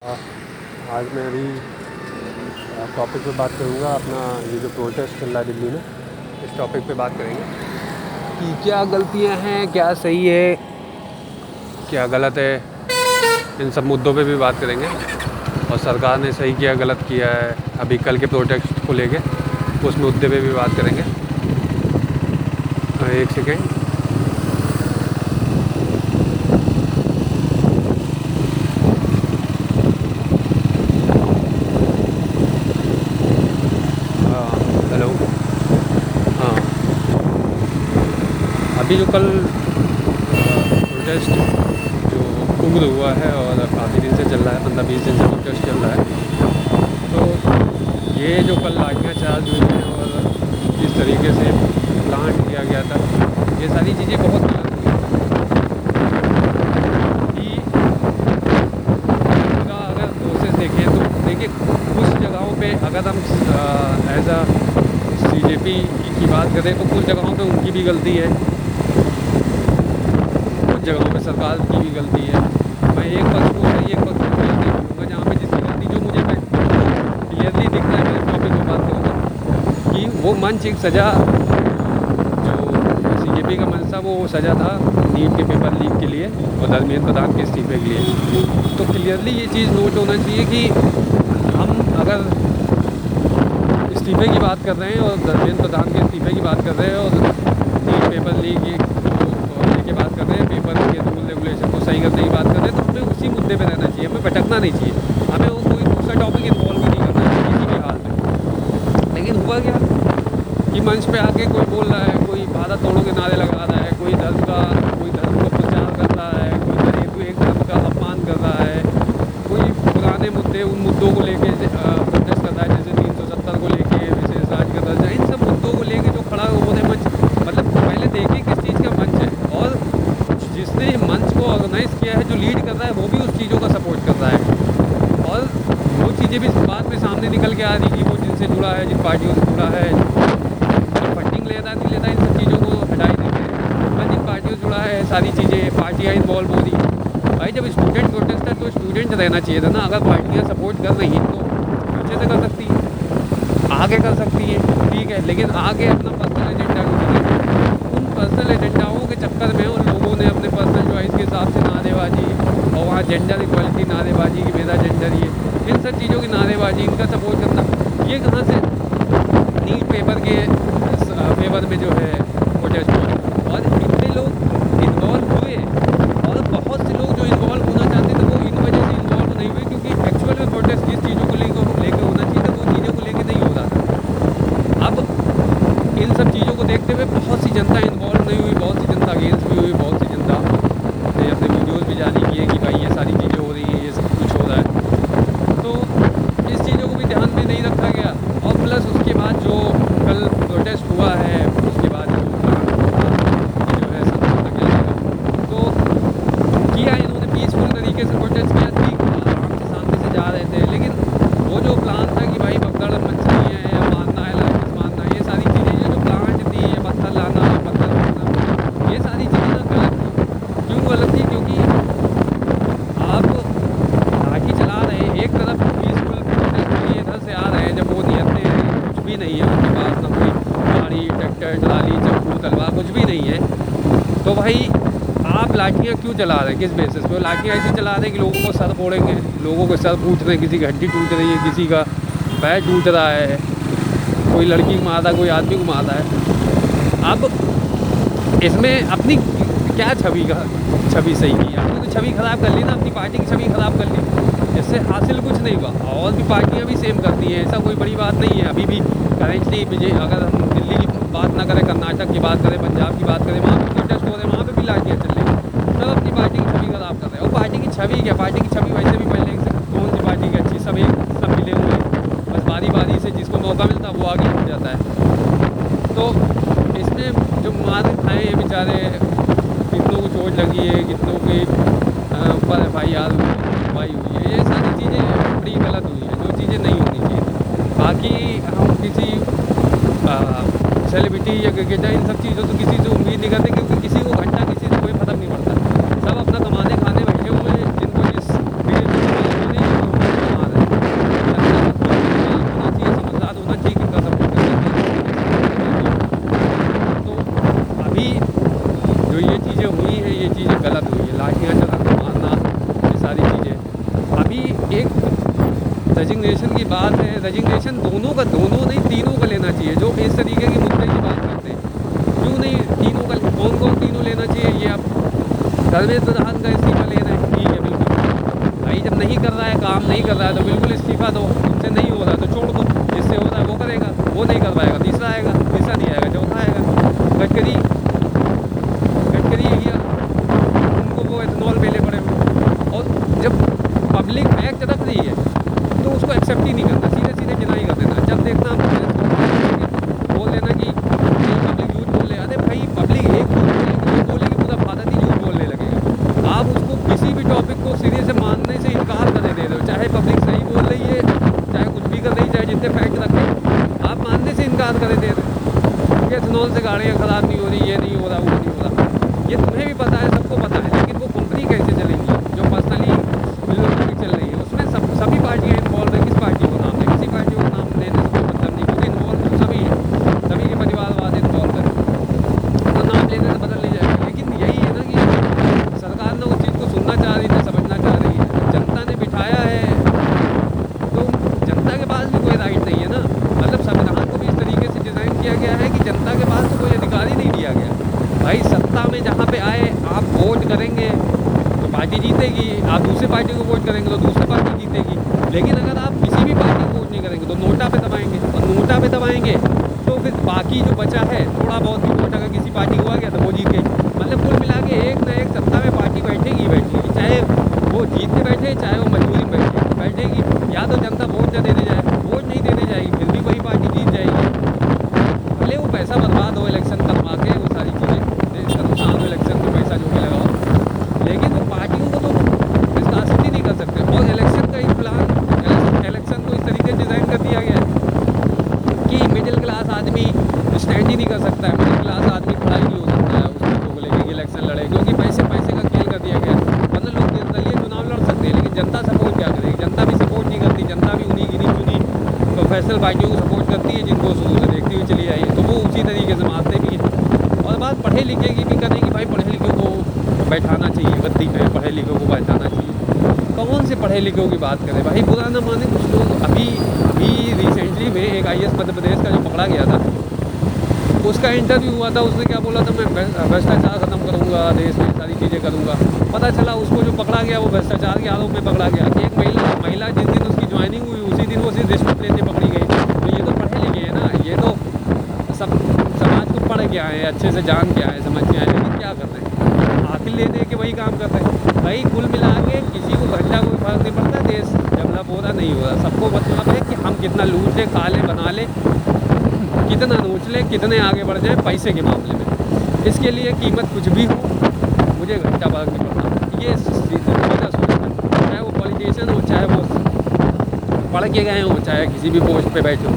आज मैं अभी टॉपिक पे बात करूँगा अपना ये जो प्रोटेस्ट चल रहा है दिल्ली में, इस टॉपिक पे बात करेंगे कि क्या गलतियाँ हैं, क्या सही है, क्या गलत है। इन सब मुद्दों पे भी बात करेंगे और सरकार ने सही किया गलत किया है अभी कल के प्रोटेस्ट को लेके, उस मुद्दे पे भी बात करेंगे। एक सेकेंड। हेलो। हाँ, अभी जो कल प्रोटेस्ट जो उग्र हुआ है और काफ़ी दिन से चल रहा है, 15-20 दिन से प्रोटेस्ट चल रहा है, तो ये जो कल लाठियाँ चार्ज हुई हैं और जिस तरीके से प्लांट किया गया था, ये सारी चीज़ें बहुत गलत हुई कि इसका अगर प्रोसेस देखें तो देखिए कुछ जगहों पे अगर हम एज अ बीजेपी की बात करें तो कुछ जगहों पे उनकी भी गलती है, कुछ जगहों पे सरकार की भी गलती है। मैं एक पक्ष को सही एक पक्ष को गलत नहीं बोलूँगा, जहाँ पे जिसकी गलती जो मुझे क्लियरली दिख रहा है मैं इस टॉपिक पर बात करूँगा कि वो मंच एक सज़ा जो बीजेपी का मंच था वो सज़ा था नीट के पेपर लीक के लिए और धर्मेंद्र प्रधान के इस्तीफे के लिए। तो क्लियरली ये चीज़ नोट होना चाहिए कि हम अगर इस्तीफे की बात कर रहे हैं और धर्मेंद्र प्रधान के इस्तीफे की बात कर रहे हैं और नीट पेपर लीक की बात कर रहे हैं, पेपर के रूल रेगुलेशन को सही करने की बात कर रहे हैं, तो हमें उसी मुद्दे पे रहना चाहिए, हमें भटकना नहीं चाहिए, हमें वो कोई दूसरा टॉपिक इन्वॉल्व ही नहीं करना चाहिए किसी भी हाल में। लेकिन हुआ क्या कि मंच पे आके कोई बोल रहा है, कोई भारत तोड़ो के नारे लगा रहा है, कोई धर्म का प्रचार कर रहा है, कोई एक धर्म का अपमान कर रहा है, कोई पुराने मुद्दे उन मुद्दों को लेके प्रोटेस्ट कर रहा है, जैसे 370 को लेके विशेष राज्य का दर्जा, इन सब मुद्दों को लेके जो खड़ा उन्होंने मंच, मतलब पहले देखिए किस चीज़ का मंच है और जिसने मंच को ऑर्गेनाइज़ किया है, जो लीड कर रहा है, वो भी उस चीज़ों का सपोर्ट कर रहा है और वो चीज़ें भी बाद में सामने निकल के आ रही कि वो जिनसे जुड़ा है, जिन पार्टियों से जुड़ा है, फंडिंग लेता नहीं लेता, इन सब चीज़ों को हटा ही देते हैं, पर जिन पार्टियों से जुड़ा है सारी चीज़ें पार्टियाँ इन्वॉल्व हो रही। भाई जब स्टूडेंट प्रोटेस्ट है तो स्टूडेंट रहना चाहिए था ना, अगर पार्टियाँ सपोर्ट कर रही हैं तो पीछे से कर सकती हैं, आगे कर सकती हैं, ठीक है, लेकिन आगे अपना पर्सनल एजेंडा क्यों करें? उन पर्सनल एजेंडाओं के चक्कर में उन लोगों ने अपने पर्सनल चॉइस के हिसाब से नारेबाजी और वहाँ जेंडर इक्वालिटी नारेबाजी की मेरा जेंडर ये इन सब चीज़ों की नारेबाजी, इनका सपोर्ट करना, ये कहाँ से नीट पेपर के फेवर में जो है प्रोटेस्ट हुआ और इतने लोग इन्वॉल्व हुए और बहुत से लोग जो इन्वॉल्व होना चाहते थे वो इन वजह से इन्वॉल्व नहीं हुए क्योंकि एक्चुअल में प्रोटेस्ट जिस चीज़ों को लेकर होना चाहिए था वो चीज़ों को लेकर नहीं हो रहा था। अब इन सब चीज़ों को देखते हुए बहुत सी जनता इन्वॉल्व नहीं हुई, बहुत सी जनता अगेंस्ट भी हुई, बहुत सी जनता ने अपने वीडियोज़ भी जारी किए कि भाई ये सारी चीज़ें हो रही हैं, ये सब कुछ हो रहा है, तो इस चीज़ों को भी ध्यान में नहीं रखा गया। और प्लस उसके बाद जो कल प्रोटेस्ट हुआ है उसके बाद जो है तो किया इन्होंने पीसफुल तरीके से प्रोटेस्ट किया, ठीक आराम से शांति से जा रहे थे, लेकिन वो जो प्लान था कि भाई भगदड़ मचनी है या मारना है, लाइसेंस मारना है, ये सारी चीज़ें ये जो प्लांट थी, ये पत्थर लाना, ये सारी चीज़ें ना गलत थी। क्यों गलत थी? क्योंकि आप लाठी चला रहे हैं, एक तरफ पीसफुल प्रोटेस्ट के लिए इधर से आ रहे हैं, जब वो नियतें कुछ भी नहीं है उनके पास, ना कोई गाड़ी ट्रैक्टर ट्राली चाकू तलवार कुछ भी नहीं है, तो भाई आप लाठियाँ क्यों चला रहे हैं? किस बेसिस पे? लाठियाँ ऐसी चला रहे हैं कि लोगों को सर फोड़ेंगे, लोगों के सर फूट रहे हैं, किसी की हड्डी टूट रही है, किसी का पैर टूट रहा है, कोई लड़की को मार रहा है, कोई आदमी को मार रहा है। अब इसमें अपनी क्या छवि सही की? आपने तो छवि ख़राब कर ली ना, अपनी पार्टी की छवि ख़राब कर ली, इससे हासिल कुछ नहीं हुआ। और भी पार्टियाँ भी सेम करती हैं, ऐसा कोई बड़ी बात नहीं है। अभी भी करेंटली अगर हम दिल्ली की बात ना करें, कर्नाटक की बात करें, पंजाब की बात करें, वहाँ पर प्रोटेस्ट हो रहे हैं, वहाँ पर भी लाठियाँ चल रही हैं, सब अपनी पार्टी की छवि ख़राब कर रहे हैं। और पार्टी की छवि क्या, पार्टी की छवि वैसे भी पहले से कौन सी पार्टी की अच्छी, सब मिले हुए हैं, बस बारी से जिसको मौका मिलता है वो आगे बढ़ जाता है। तो इसमें जो मार खाए हैं बेचारे, कितनों को चोट लगी है, कितनों के ऊपर FIR हुई है, ये सारी चीज़ें बड़ी गलत हुई है, जो चीज़ें नहीं होनी चाहिए। बाकी हम किसी सेलिब्रिटी या क्रिकेटर इन सब चीज़ों से किसी से उम्मीद नहीं करते क्योंकि किसी को घंटा किसी से कोई फ़र्क नहीं पड़ता, सब अपना कमाने खाने बैठे हुए हैं, जिनको जिस फील्ड में रेजिग्नेशन की बात है, रेजिग्नेशन दोनों नहीं तीनों का लेना चाहिए। जो इस तरीके के मुद्दे की बात करते हैं, क्यों नहीं तीनों का, कौन तीनों लेना चाहिए? ये आप धर्मेंद्र प्रधान का इस्तीफा ले रहे हैं, ठीक है बिल्कुल भाई, जब नहीं कर रहा है, काम नहीं कर रहा है तो बिल्कुल इस्तीफा दो, तुमसे नहीं हो रहा तो छोड़ दो, जिससे हो रहा है वो करेगा, वो नहीं कर पाएगा तीसरा आएगा, तीसरा नहीं आएगा चौथा आएगा। गडकरी ये उनको वो इथेनॉल बेले पड़े हुए, और जब पब्लिक एक्ट रख रही है तो उसको एक्सेप्ट ही नहीं करना, सीधे सीधे डिनाई कर देना। जब देखना बोल देना कि पब्लिक झूठ बोल रहे, अरे भाई पब्लिक एक झूठ बोलेगी, पूरा भारत ही झूठ बोलने लगेगा। आप उसको किसी भी टॉपिक को सिरे से मानने से इनकार करने दे रहे हो, चाहे पब्लिक सही बोल रही है, चाहे कुछ भी कर रही है, चाहे जितने फैक्ट रखे, आप मानने से इनकार कर दे रहे हो कि इथेनॉल से गाड़ियाँ ख़राब नहीं हो रही, ये नहीं हो रहा, वो नहीं हो रहा। ये तुम्हें भी पता है, सबको पता है, लेकिन वो कंपनी कैसे चलेंगी जो पर्सनली चल रही है, उसमें सभी पार्टियाँ इन्वॉल्व है। किस पार्टी को नाम दें? किसी पार्टी को नाम देने से कोई मतलब नहीं, क्योंकि इन्वॉल्व सभी है, सभी के परिवारवाद इन्वॉल्व है, तो नाम लेने से बदल नहीं जाएगा। लेकिन यही है ना कि सरकार ना उस चीज़ को सुनना चाह रही है, समझना चाह रही है। जनता ने बिठाया है तो जनता के पास भी कोई राइट नहीं है ना। मतलब संविधान को भी इस तरीके से डिज़ाइन किया गया है कि जनता के पास तो कोई अधिकार ही नहीं दिया गया। भाई सत्ता में जहाँ पे आए, आप वोट करेंगे तो पार्टी जीतेगी, आप दूसरे पार्टी को वोट करेंगे तो दूसरी पार्टी जीतेगी। लेकिन अगर आप किसी भी पार्टी को वोट नहीं करेंगे तो नोटा पे दबाएंगे, और नोटा पे दबाएंगे तो फिर बाकी जो बचा है थोड़ा बहुत भी वोट अगर किसी पार्टी को आ गया तो वो जीत गई। मतलब कुल मिला के एक ना एक सत्ता में पार्टी बैठेगी बैठेगी, चाहे वो जीत के बैठे, चाहे वो मजबूरी में बैठेगी। या तो जनता वोट न देने जाए, वोट नहीं देने जाएगी, फिर भी वही पार्टी जीत जाएगी। भले वो पैसा बर्बाद हो इलेक्शन करवा के, वो सारी चीज़ें, देश का नुकसान हो, इलेक्शन में पैसा जो भी लगाओ, लेकिन वो पार्टियों को तो निष्कासित ही नहीं कर सकते। और इलेक्शन का एक प्लान, इलेक्शन को इस तरीके से डिज़ाइन कर दिया गया है कि मिडिल क्लास आदमी स्टैंड ही नहीं कर सकता है, मिडिल क्लास आदमी खड़ा ही नहीं हो सकता है उस चीज़ों को लेकर कि इलेक्शन लड़े, क्योंकि पैसे का खेल कर दिया गया है। वरना लोग निर्दलीय चुनाव लड़ सकते हैं, लेकिन जनता सपोर्ट क्या करेगी? जनता भी सपोर्ट नहीं करती, जनता भी उन्हीं गिनी चुनी प्रोफेशनल पार्टियों को सपोर्ट करती है, जिनको शुरू से देखती हुई चली आई है, तो वो उसी तरीके से मारते भी हैं। और बात पढ़े लिखे की भी करेंगे, भाई पढ़े लिखे को बैठाना चाहिए गद्दी पे, पढ़े लिखे को बैठाना चाहिए। कौन से पढ़े लिखे की बात करें भाई, बुरा ना माने कुछ लोग। अभी रिसेंटली में एक IAS मध्य प्रदेश का जो पकड़ा गया था, उसका इंटरव्यू हुआ था, उसने क्या बोला था, मैं भ्रष्टाचार खत्म करूँगा, देश में सारी चीज़ें करूँगा। पता चला उसको जो पकड़ा गया वो भ्रष्टाचार के आरोप में पकड़ा गया। कि एक महिला जिस दिन उसकी ज्वाइनिंग हुई उसी दिन वो सिर्फ रिश्वत लेते पकड़ी गई। तो ये तो पढ़े लिखे हैं ना, ये तो सब समाज को पढ़ के आए हैं, अच्छे से जान के आए, समझ के आए, लेकिन क्या कर रहे हैं, आखिर ले दे के वही काम कर रहे हैं। भाई कुल मिला के किसी को घंटा कोई फर्क नहीं पड़ता, देश डेवलप हो रहा नहीं हो रहा, सबको मतलब है कि हम कितना लूट ले, खा ले, बना ले, कितना नोच ले, कितने आगे बढ़ जाए पैसे के मामले में। इसके लिए कीमत कुछ भी हो, मुझे घंटा फर्क नहीं पड़ता। ये सीधा सोच है, चाहे वो पॉलिटिशियन हो, चाहे वो पढ़ के गए हों, चाहे किसी भी पोस्ट पे बैठे हों।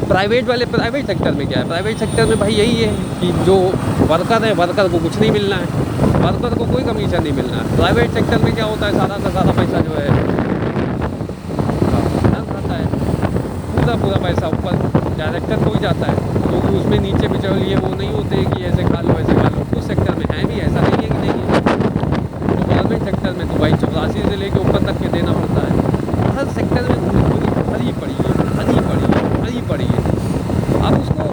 प्राइवेट सेक्टर में क्या है, प्राइवेट सेक्टर में भाई यही है कि जो वर्कर है, वर्कर को कुछ नहीं मिलना है, वर्कर को कोई कमीशन नहीं मिलना है। प्राइवेट सेक्टर में क्या होता है, सारा का सारा पैसा जो है खाता है, पूरा पैसा ऊपर डायरेक्टर को ही जाता है, क्योंकि उसमें नीचे बिचौलिए वो नहीं होते कि ऐसे खा लो ऐसे खा लो। उस सेक्टर में है भी, ऐसा नहीं है कि नहीं है। तो गवर्नमेंट सेक्टर में तो भाई 84 से लेकर ऊपर तक के देना पड़ता है। हर सेक्टर में भरी पड़ी है। अब उसको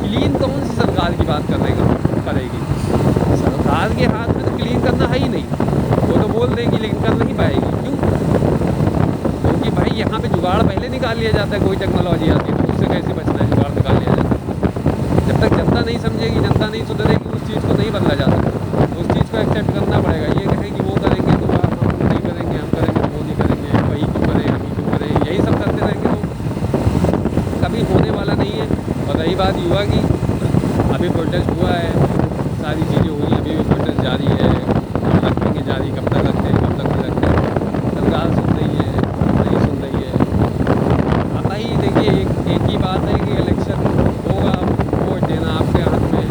क्लीन कौन सी सरकार की बात करेगी? सरकार के हाथ में तो क्लीन करना है ही नहीं, वो तो बोल देगी लेकिन कर नहीं पाएगी। क्यों? क्योंकि भाई यहाँ पे जुगाड़ पहले निकाल लिया जाता है, कोई टेक्नोलॉजी आती है तो उससे कैसे बचना है, जुगाड़ निकाल लिया जाता है। जब तक जनता नहीं समझेगी, जनता नहीं सुधरेगी, उस चीज़ को नहीं बदला जा सकता। तो उस चीज़ को एक्सेप्ट करना पड़ेगा। ये कहें कि वो करेंगे तो हम नहीं करेंगे, हम करेंगे वो नहीं करेंगे, वही क्यों करें, हम ही क्यों करें, यही सब करते रहेंगे तो कभी होने वाला नहीं है। और रही बात युवा की, अभी प्रोटेस्ट हुआ है, सारी चीज़ें हुई, अभी भी प्रोटेस्ट जारी है, रखेंगे जारी, कब तक रखते हैं, कब तक नहीं रखते हैं। सरकार सुन रही है, नहीं सुन रही है। अब भाई देखिए, एक ही बात है कि इलेक्शन होगा, वोट देना आपके हाथ में,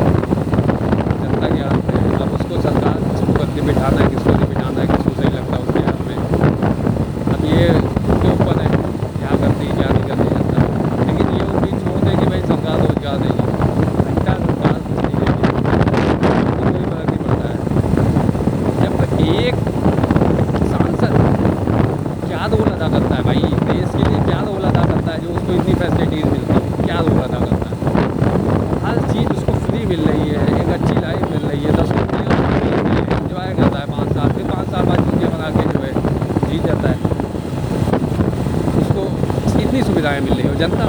जनता के हाथ में। अब उसको सरकार किसको करके बिठाना है, किसको नहीं बिठाना है, किसको सही लगता है उसके हाथ में। अब ये उसके ऊपर है, क्या करती है क्या नहीं करती जनता। लेकिन ये उम्मीद छोड़ दे कि भाई सरकार रोजगार देगी, घंटा सरकार कुछ नहीं देगी, कोई फर्क नहीं पड़ता है। जब तक एक अदा करता है भाई, देश के लिए क्या रोल अदा करता है जो उसको इतनी फैसिलिटीज़ मिलती है, क्या रोल अदा करता है? हर चीज़ उसको फ्री मिल रही है, एक अच्छी लाइफ मिल रही है, 10 रुपये इन्जॉय करता है 5 साल, फिर 5 साल बाद चीज़ें बना के जो है जीत जाता है। उसको इतनी सुविधाएँ मिल रही है और जनता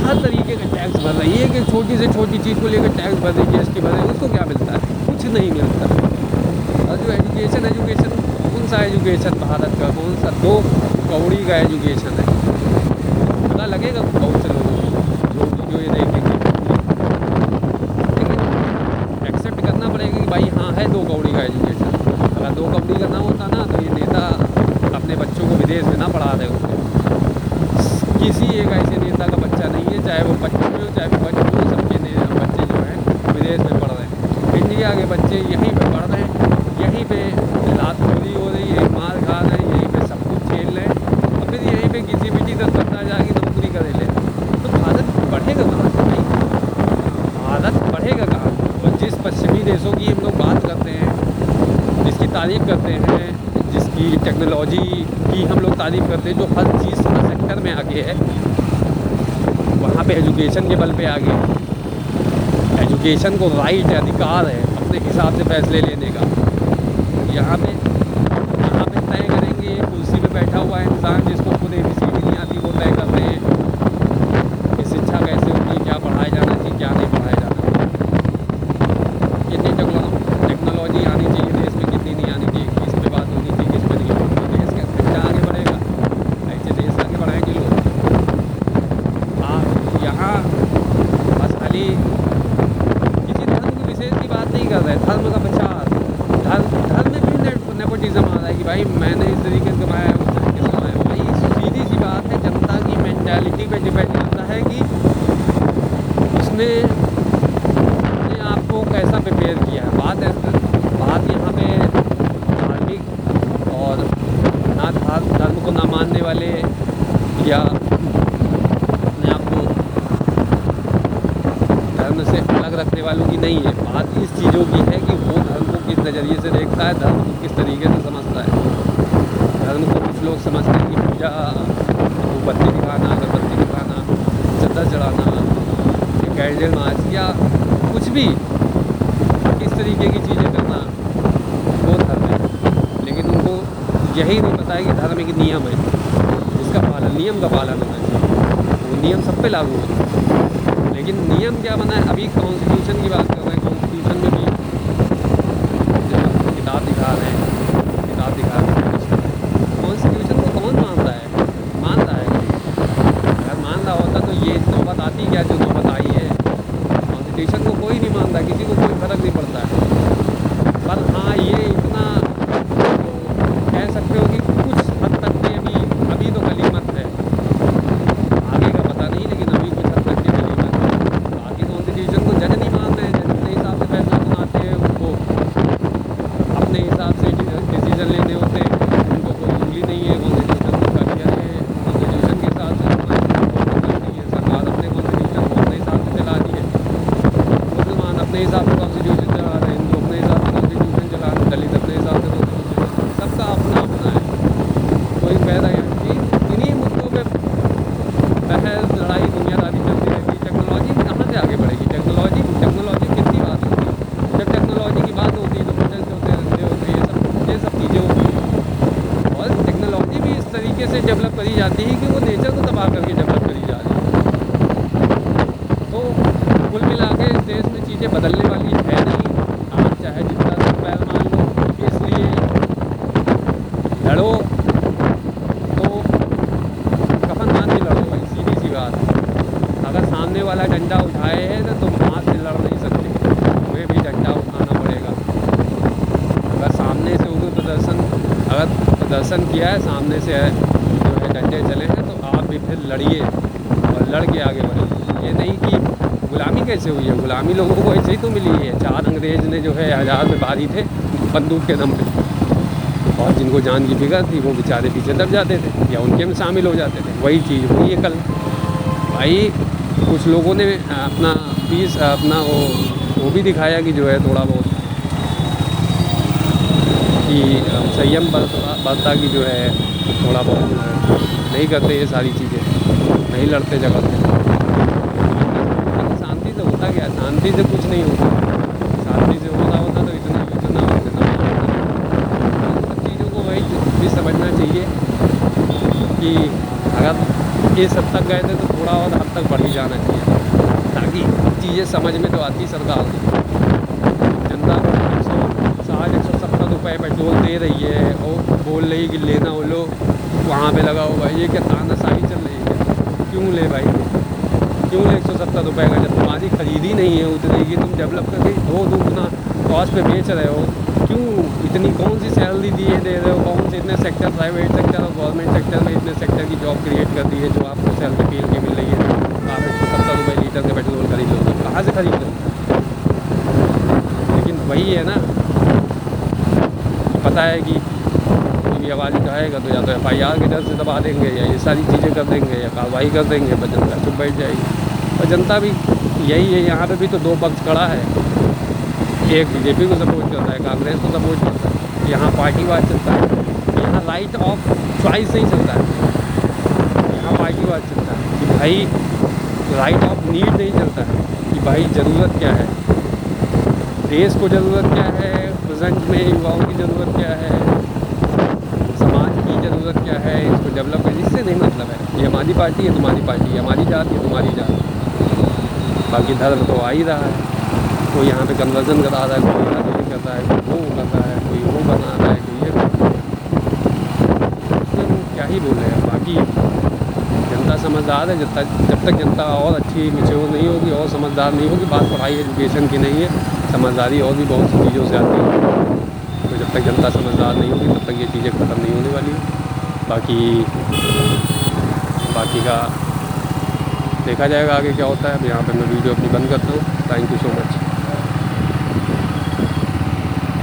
हर तरीके का टैक्स भर रही है, एक छोटी से छोटी चीज़ को लेकर टैक्स भर रही है, GST भर रही है, उसको क्या मिलता है? कुछ नहीं मिलता। और जो एजुकेशन कौन सा एजुकेशन भारत का, कौन सा 2 कौड़ी का एजुकेशन है? पता लगेगा बहुत से लोगों को जो ये देखेंगे, लेकिन एक्सेप्ट करना पड़ेगा कि भाई हाँ है 2 कौड़ी का एजुकेशन। अगर 2 कौड़ी का ना होता ना तो ये नेता अपने बच्चों को विदेश में ना पढ़ा रहे होते। किसी एक ऐसे नेता का बच्चा नहीं है, चाहे वो बच्चे हो चाहे वो बच्चे हो, सबके बच्चे जो हैं विदेश में पढ़ रहे हैं। इंडिया के बच्चे यहीं पे पढ़ रहे हैं, यहीं पे लात खोरी हो रही है, मार खा रहे हैं, यहीं पे सब कुछ झेल रहे हैं और फिर यहीं पे किसी भी चीज़ बंदा जाके नौकरी करे ले, तो भारत बढ़ेगा कहाँ से भाई? भारत बढ़ेगा कहाँ? और जिस पश्चिमी देशों की हम लोग बात करते हैं, जिसकी तारीफ़ करते हैं, जिसकी टेक्नोलॉजी की हम लोग तारीफ़ करते हैं, जो हर चीज़ हर सेक्टर में आगे है, वहाँ पे एजुकेशन के बल पे आगे है। एजुकेशन को राइट है, अधिकार है अपने हिसाब से फैसले लेने का। यहाँ पे तय करेंगे, कुर्सी पे बैठा हुआ इंसान जिसको खुद ABCD नहीं आती वो तय करते हैं कि शिक्षा कैसे होगी, क्या पढ़ाया जाना चाहिए, क्या नहीं पढ़ाया जाना चाहिए। कितनी टेक्नोलॉजी आनी चाहिए देश में, कितनी नहीं आनी चाहिए, किस पे बात होनी चाहिए, किस पे नहीं होनी चाहिए। देश का खर्चा आगे बढ़ेगा, ऐसे देश आगे बढ़ाएंगे लोग। यहाँ बस खाली किसी धर्म की विशेष की बात नहीं कर रहे, धर्म का प्रचार, धर्म में भी नेपोटिज्म आ रहा है कि भाई मैंने इस तरीके से कमाया, उस तरीके से कमाया। भाई सीधी सी बात है, जनता की मेंटालिटी पे डिपेंड करता है कि उसने अपने आप को कैसा प्रिपेयर किया है। बात यहाँ पे धार्मिक और ना धर्म को ना मानने वाले या अपने आप को धर्म से अलग रखने वालों की नहीं है। बात इस चीज़ों की है कि वो धर्म को किस नज़रिए से देखता है, धर्म को किस तरीके से समझता है। धर्म को कुछ लोग समझते हैं कि पूजा, मोमबत्ती दिखाना, अगरबत्ती दिखाना, चद्दर चढ़ाना, कैंडल मार्च या कुछ भी इस तरीके की चीज़ें करना वो धर्म है। लेकिन उनको यही नहीं पता है कि धर्म एक नियम है जिसका पालन, नियम का पालन होना चाहिए। वो नियम सब पे लागू होता है, लेकिन नियम क्या बना है? अभी कॉन्स्टिट्यूशन की बात कर रहे हैं, कॉन्स्टिट्यूशन में भी किताब दिखा रहे हैं, कॉन्स्टिट्यूशन को कौन मानता है? अगर मान रहा होता तो ये नौबत आती क्या जो नौबत आई है। कॉन्स्टिट्यूशन को कोई नहीं मानता, किसी को कोई फर्क नहीं पड़ता है। पर हाँ ये इतना कह सकते हो कि कुछ हद तक के अभी तो गलीमत है, आगे का पता नहीं, लेकिन अभी कुछ हद तक के गलीमत है। बाकी कॉन्स्टिट्यूशन को जज नहीं मान रहे हैं, जज अपने हिसाब से फैसला सुनाते हैं, उनको अपने हिसाब से डिसीजन लेने होते हैं, उनको कोई उंगली नहीं है। कॉन्स्टिट्यूशन को करियर है, कॉन्स्टिट्यूशन के हिसाब से नहीं है। सरकार अपने कॉन्स्टिट्यूशन को अपने हिसाब से चला रही है, मुसलमान अपने हिसाब से कॉन्स्टिट्यूशन चला रहे हैं, हिंदू अपने हिसाब से कॉन्स्टिट्यूशन चला रहे हैं, दलित अपने हिसाब से कॉन्स्टिट्यूशन, सबका अपना अपना है। कोई पैदा कि इन्हीं मुद्दों पर बहस लड़ाई दुनियादारी चलती रहती है। टेक्नोलॉजी कहाँ से आगे बढ़ेगी? टेक्नोलॉजी कितनी बात होती है? जब टेक्नोलॉजी की बात होती है तो मॉडल्स होते हैं, धंधे होते हैं, ये सब चीज़ें होती हैं। और टेक्नोलॉजी भी इस तरीके से डेवलप करी जाती है कि वो नेचर को तबाह करके डेवलप करी जा रही है। तो कुल मिला के इस देश में चीज़ें बदलने वाली है नहीं। आप चाहे जितना सब पैर मान लो, इसलिए लड़ो तो कफन बांध के लड़ो भाई, सीधी सी बात। अगर सामने वाला डंडा उठाए है तो तुम हाथ से लड़ नहीं सकते, तुम्हें भी डंडा उठाना पड़ेगा। अगर सामने से अगर प्रदर्शन किया है, सामने से जो है डंडे चले हैं, तो आप भी फिर लड़िए और लड़ के आगे बढ़िए। ये नहीं कि गुलामी कैसे हुई है, गुलामी लोगों को ऐसे ही तो मिली है। 4 अंग्रेज़ ने जो है आज़ाद में बारी थे बंदूक के दम पे, और जिनको जान की फिक्र थी वो बेचारे पीछे दब जाते थे या उनके में शामिल हो जाते थे। वही चीज़ हुई है कल भाई। कुछ लोगों ने अपना वो भी दिखाया कि जो है थोड़ा बहुत कि संयम बरता की जो है थोड़ा बहुत जो है नहीं करते ये सारी चीज़ें, नहीं लड़ते झगड़ते। शांति से होता क्या है, शांति से कुछ नहीं होता। शांति से होता तो इतना युद्ध ना होता। सब चीज़ों को वही भी समझना चाहिए कि अगर इस हद तक गए थे तो थोड़ा और हद तक बढ़ ही जाना चाहिए, ताकि चीज़ें समझ में तो आती सरकार को। जनता 160-170 रुपये पेट्रोल दे रही है और बोल रही कि लेना हो लो, वहाँ पे लगा हुआ है। ये क्या तानाशाही चल रही है? क्यों ले भाई, क्यों ले 170 रुपये का, जब तुम्हारी खरीदी नहीं है उतनी की, तुम डेवलप करके दो दुगना कॉस्ट पे बेच रहे हो, क्यों इतनी कौन सी सैलरी दिए दे रहे हो, कौन से इतने सेक्टर, प्राइवेट सेक्टर और गवर्नमेंट सेक्टर में इतने सेक्टर की जॉब क्रिएट कर दी है जो आपको सैलरी फील की मिल रही है। आप 170 रुपये लीटर के पेट्रोल खरीद लो, कहाँ से खरीद लो? लेकिन वही है ना, पता है कि कोई भी आवाज़ उठाएगा तो या तो FIR के डर से दबा देंगे, या ये सारी चीज़ें कर देंगे, या कार्रवाई कर देंगे, पर जनता चुप बैठ जाएगी। और जनता भी यही है, यहाँ पे भी तो दो पक्ष खड़ा है, एक BJP को सपोर्ट करता है, कांग्रेस को सपोर्ट करता है। यहाँ पार्टीवाद चलता है, यहाँ राइट ऑफ चॉइस नहीं चलता है, यहाँ पार्टीवाद चलता है कि भाई राइट ऑफ नीड नहीं चलता है कि भाई ज़रूरत क्या है, देश को ज़रूरत क्या है, प्रेजेंट में युवाओं की ज़रूरत क्या है, समाज की ज़रूरत क्या है, इसको डेवलप करने, इससे नहीं मतलब है। ये हमारी पार्टी है, तुम्हारी पार्टी है, हमारी जात है, तुम्हारी जात। बाकी धर्म तो आ ही रहा है, कोई यहाँ पे कन्वर्जन करा रहा है, कोई यहाँ ये करता है, कोई वो कर रहा है, कोई वो बना रहा है, कोई ये कर रहा है। उसमें क्या ही बोल रहे हैं। बाकी जनता समझदार है, जब तक जनता और अच्छी मैच्योर नहीं होगी और समझदार नहीं होगी, बात पढ़ाई एजुकेशन की नहीं है, समझदारी और भी बहुत सी चीज़ों से आती है। तो जब तक जनता समझदार नहीं होगी तब तक ये चीज़ें ख़त्म नहीं होने वाली। बाकी का देखा जाएगा आगे क्या होता है। अब यहाँ पर मैं वीडियो अपनी बंद करता हूँ। Thank you so much.